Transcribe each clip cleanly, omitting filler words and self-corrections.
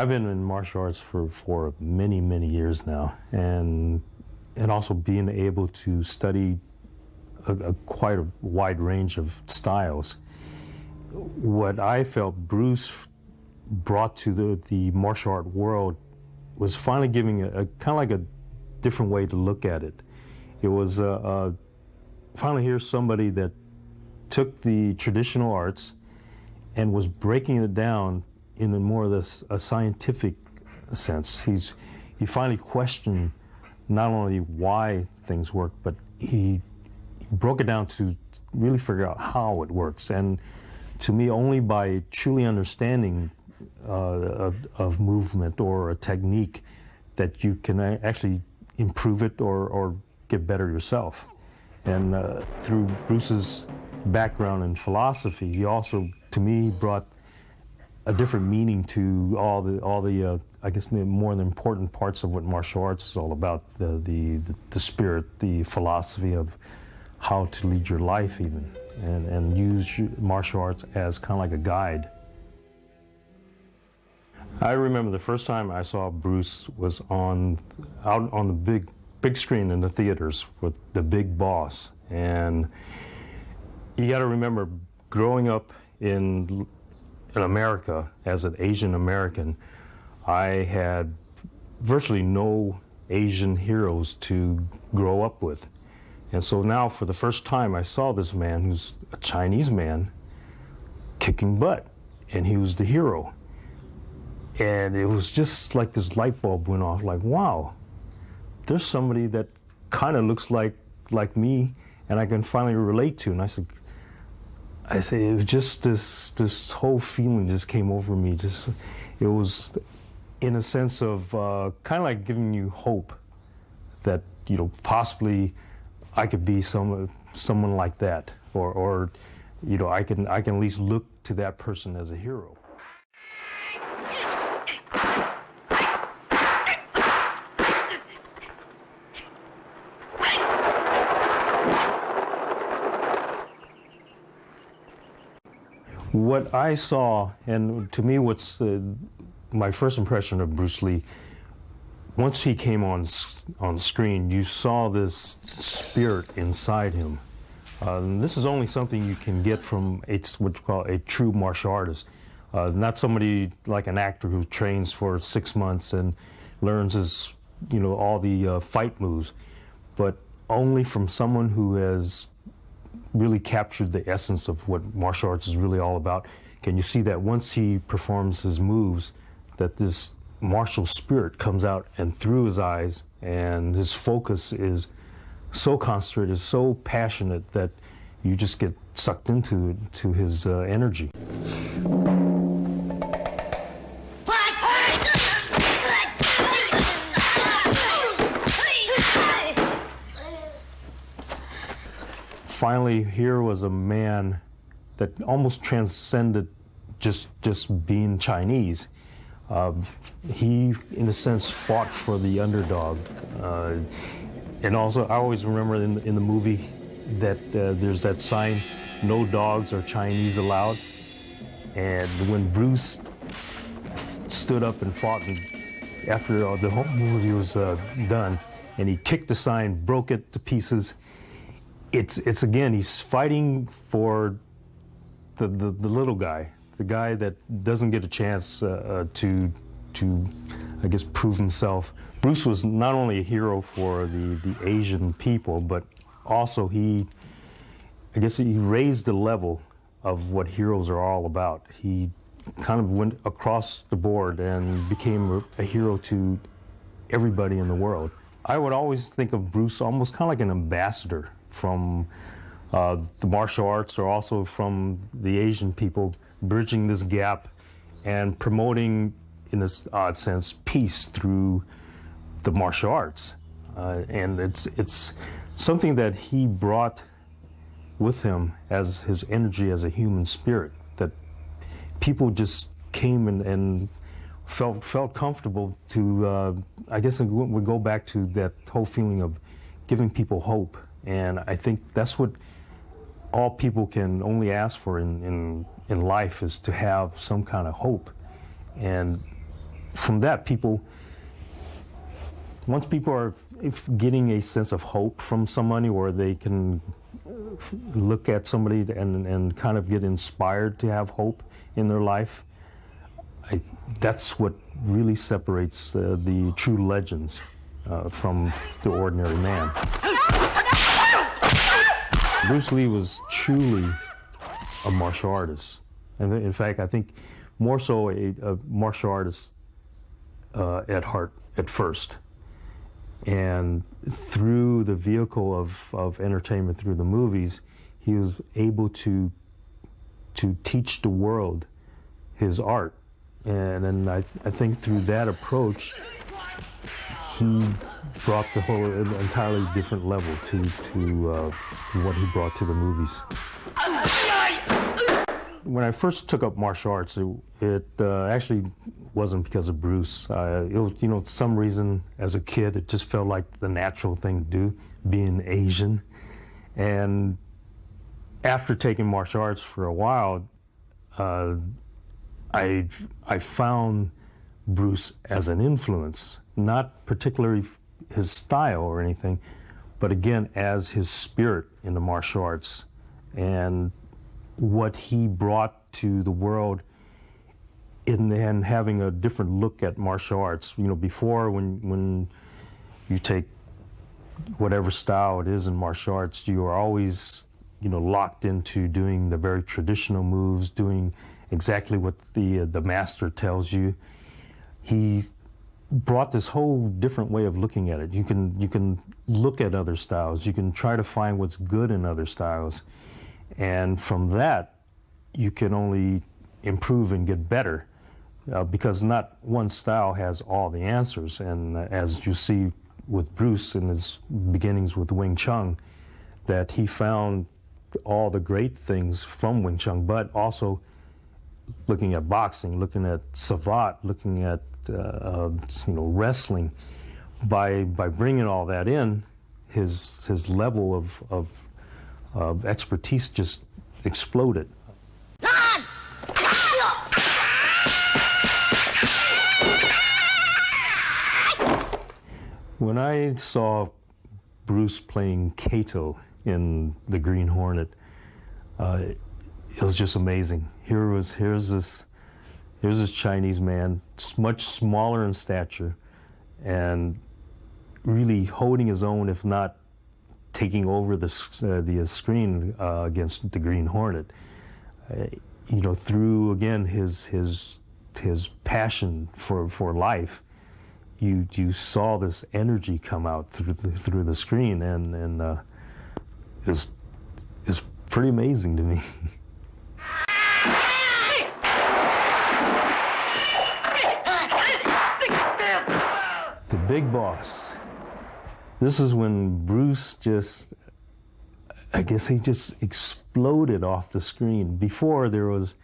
I've been in martial arts for many, many years now, and also being able to study quite a wide range of styles. What I felt Bruce brought to the martial art world was finally giving a kind of like a different way to look at it. It was finally here's somebody that took the traditional arts and was breaking it down in more of a scientific sense. He finally questioned not only why things work, but he broke it down to really figure out how it works. And to me, only by truly understanding of movement or a technique that you can actually improve it or get better yourself. And through Bruce's background in philosophy, he also, to me, brought a different meaning to all the I guess the more important parts of what martial arts is all about, the spirit, the philosophy of how to lead your life even, and use martial arts as kind of like a guide. I remember the first time I saw Bruce was out on the big screen in the theaters with the Big Boss. And you got to remember, growing up in America as an Asian American, I had virtually no Asian heroes to grow up with. And so now, for the first time, I saw this man who's a Chinese man kicking butt, and he was the hero. And it was just like this light bulb went off, like, wow, there's somebody that kind of looks like me, and I can finally relate to. And I said, it was just this whole feeling just came over me. It was in a sense of kind of like giving you hope that, possibly I could be someone like that, or I can at least look to that person as a hero. What I saw, and to me what's my first impression of Bruce Lee, once he came on screen, you saw this spirit inside him. This is only something you can get from what you call a true martial artist, not somebody like an actor who trains for 6 months and learns his, all the fight moves, but only from someone who has really captured the essence of what martial arts is really all about. Can you see that once he performs his moves, that this martial spirit comes out and through his eyes, and his focus is so concentrated, so passionate, that you just get sucked into his energy. Finally, here was a man that almost transcended just being Chinese. He, in a sense, fought for the underdog. And also, I always remember in the movie that there's that sign, "No dogs or Chinese allowed." And when Bruce stood up and fought, and after the whole movie was done, and he kicked the sign, broke it to pieces, it's again, he's fighting for the little guy, the guy that doesn't get a chance to I guess prove himself. Bruce was not only a hero for the Asian people, but also he raised the level of what heroes are all about. He kind of went across the board and became a hero to everybody in the world. I would always think of Bruce almost kind of like an ambassador from the martial arts, or also from the Asian people, bridging this gap and promoting, in this odd sense, peace through the martial arts. And it's something that he brought with him as his energy as a human spirit, that people just came and felt comfortable to, I guess we go back to that whole feeling of giving people hope. And I think that's what all people can only ask for in life, is to have some kind of hope. And from that, once people are getting a sense of hope from somebody, or they can look at somebody and kind of get inspired to have hope in their life, that's what really separates the true legends from the ordinary man. Bruce Lee was truly a martial artist. And in fact, I think more so a martial artist at heart at first. And through the vehicle of entertainment, through the movies, he was able to teach the world his art. And then I think through that approach, he brought the whole entirely different level to what he brought to the movies. When I first took up martial arts, it actually wasn't because of Bruce. It was, some reason as a kid, it just felt like the natural thing to do, being Asian. And after taking martial arts for a while, I found Bruce as an influence, not particularly his style or anything, but again, as his spirit in the martial arts and what he brought to the world and having a different look at martial arts. Before, when you take whatever style it is in martial arts, you are always, locked into doing the very traditional moves, doing exactly what the master tells you. He brought this whole different way of looking at it. You can look at other styles. You can try to find what's good in other styles. And from that, you can only improve and get better because not one style has all the answers. And as you see with Bruce in his beginnings with Wing Chun, that he found all the great things from Wing Chun, but also looking at boxing, looking at savate, looking at wrestling. By bringing all that in, his level of expertise just exploded. When I saw Bruce playing Kato in the Green Hornet, it was just amazing. Here's this Chinese man, much smaller in stature, and really holding his own, if not taking over the screen against the Green Hornet. Through again his passion for life, you saw this energy come out through the screen, and it's pretty amazing to me. The Big Boss. This is when Bruce I guess he just exploded off the screen. Before, there was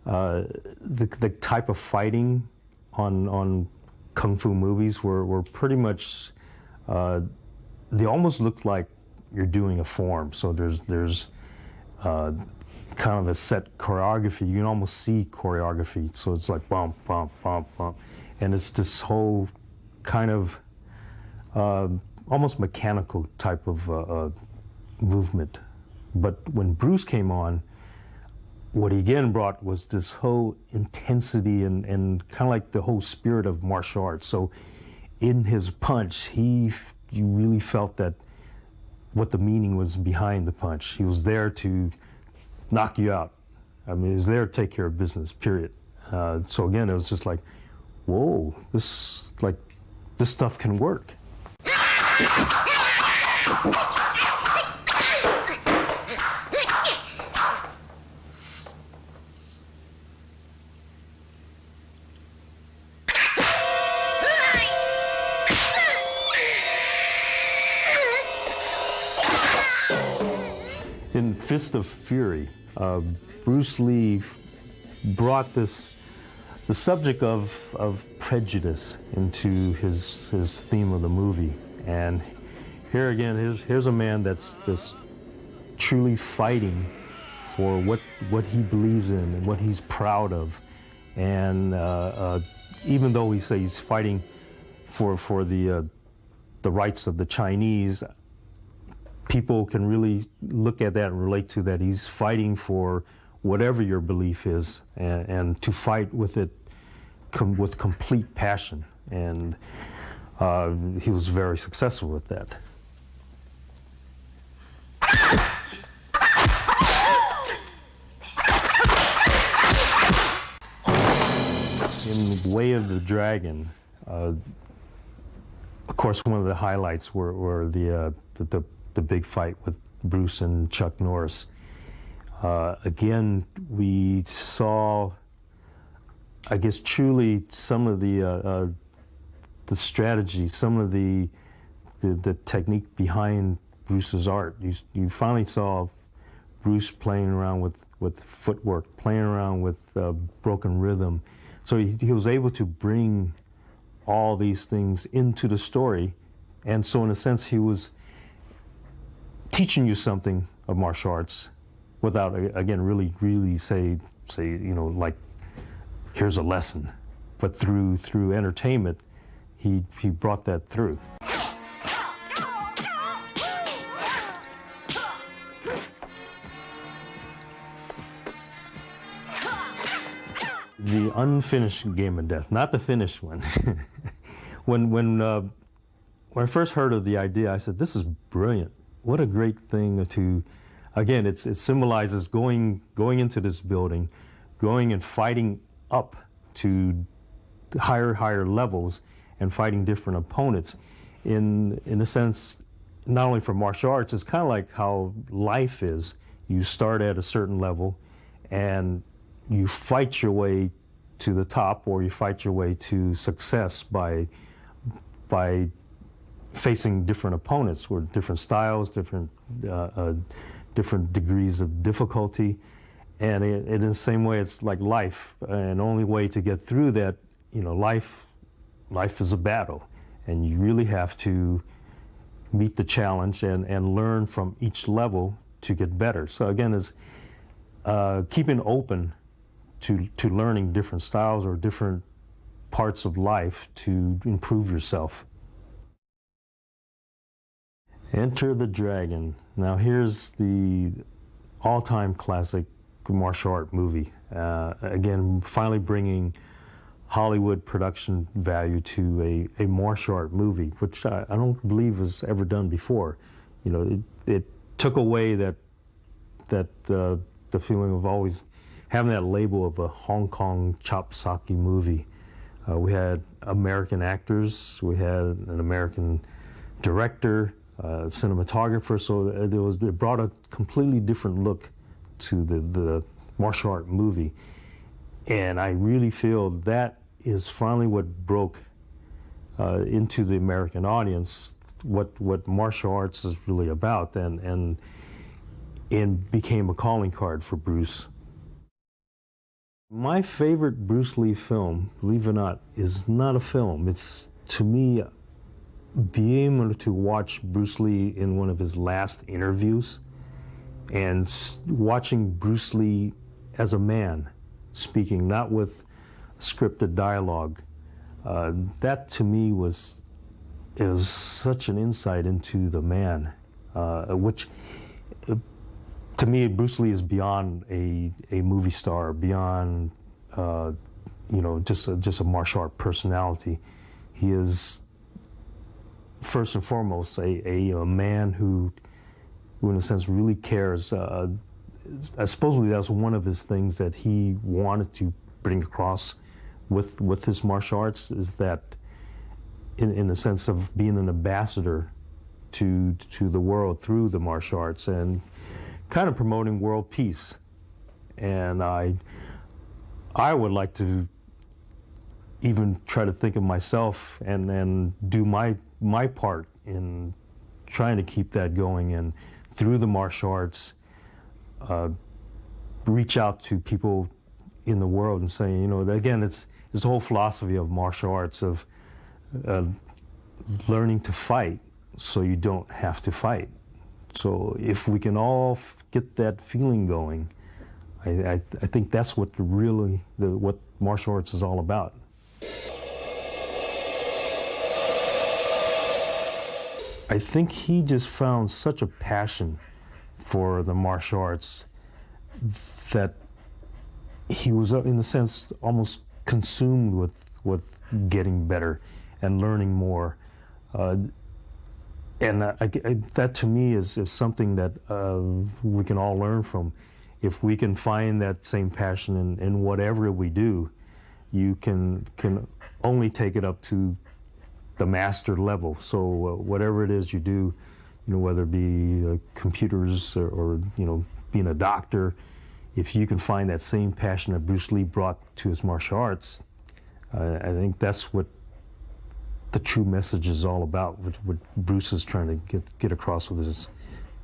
the type of fighting on kung fu movies were pretty much, they almost look like you're doing a form. So there's kind of a set choreography. You can almost see choreography. So it's like bump, bump, bump, bump. And it's this whole kind of almost mechanical type of movement. But when Bruce came on, what he again brought was this whole intensity and kind of like the whole spirit of martial arts. So in his punch, you really felt that what the meaning was behind the punch. He was there to knock you out. I mean, he was there to take care of business, period. So again, it was just like, whoa, this stuff can work. In Fist of Fury, Bruce Lee brought the subject of prejudice into his theme of the movie. And here again, here's a man that's truly fighting for what he believes in and what he's proud of. And even though he says he's fighting for the rights of the Chinese, people can really look at that and relate to that. He's fighting for whatever your belief is, and to fight with it with complete passion. And he was very successful with that. In Way of the Dragon, of course, one of the highlights were the big fight with Bruce and Chuck Norris. Again, we saw, I guess, truly some of the strategy, some of the technique behind Bruce's art. You finally saw Bruce playing around with footwork, playing around with broken rhythm. So he was able to bring all these things into the story, and so in a sense he was teaching you something of martial arts without, again, really say like, here's a lesson. But through entertainment, he brought that through. The unfinished Game of Death, not the finished one. When I first heard of the idea, I said, this is brilliant. What a great thing to, again, it symbolizes going into this building, going and fighting up to higher levels and fighting different opponents. In a sense, not only for martial arts, it's kind of like how life is. You start at a certain level and you fight your way to the top, or you fight your way to success by facing different opponents with different styles, different degrees of difficulty. And in the same way, it's like life. And the only way to get through that, life is a battle. And you really have to meet the challenge and learn from each level to get better. So again, it's keeping open to learning different styles or different parts of life to improve yourself. Enter the Dragon. Now here's the all-time classic martial art movie. Again, finally bringing Hollywood production value to a martial art movie, which I don't believe was ever done before. It took away that the feeling of always having that label of a Hong Kong chop sake movie. We had American actors, we had an American director, cinematographer, so it brought a completely different look to the martial art movie. And I really feel that is finally what broke into the American audience what martial arts is really about, and became a calling card for Bruce. My favorite Bruce Lee film, believe it or not, is not a film. It's, to me, being able to watch Bruce Lee in one of his last interviews and watching Bruce Lee as a man speaking, not with scripted dialogue. That to me was such an insight into the man, which to me, Bruce Lee is beyond a movie star, beyond just a martial art personality. He is first and foremost a man who, in a sense, really cares. Supposedly that's one of his things that he wanted to bring across with his martial arts, is that in the sense of being an ambassador to the world through the martial arts and kind of promoting world peace. And I would like to even try to think of myself and do my part in trying to keep that going, and through the martial arts reach out to people in the world and say, again, it's the whole philosophy of martial arts of learning to fight so you don't have to fight. So if we can all get that feeling going, I think that's what what martial arts is all about. I think he just found such a passion for the martial arts that he was, in a sense, almost consumed with getting better and learning more. That to me is something that we can all learn from. If we can find that same passion in whatever we do, you can only take it up to the master level. So whatever it is you do, whether it be computers or being a doctor, if you can find that same passion that Bruce Lee brought to his martial arts, I think that's what the true message is all about, what Bruce is trying to get across with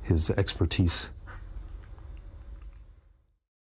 his expertise.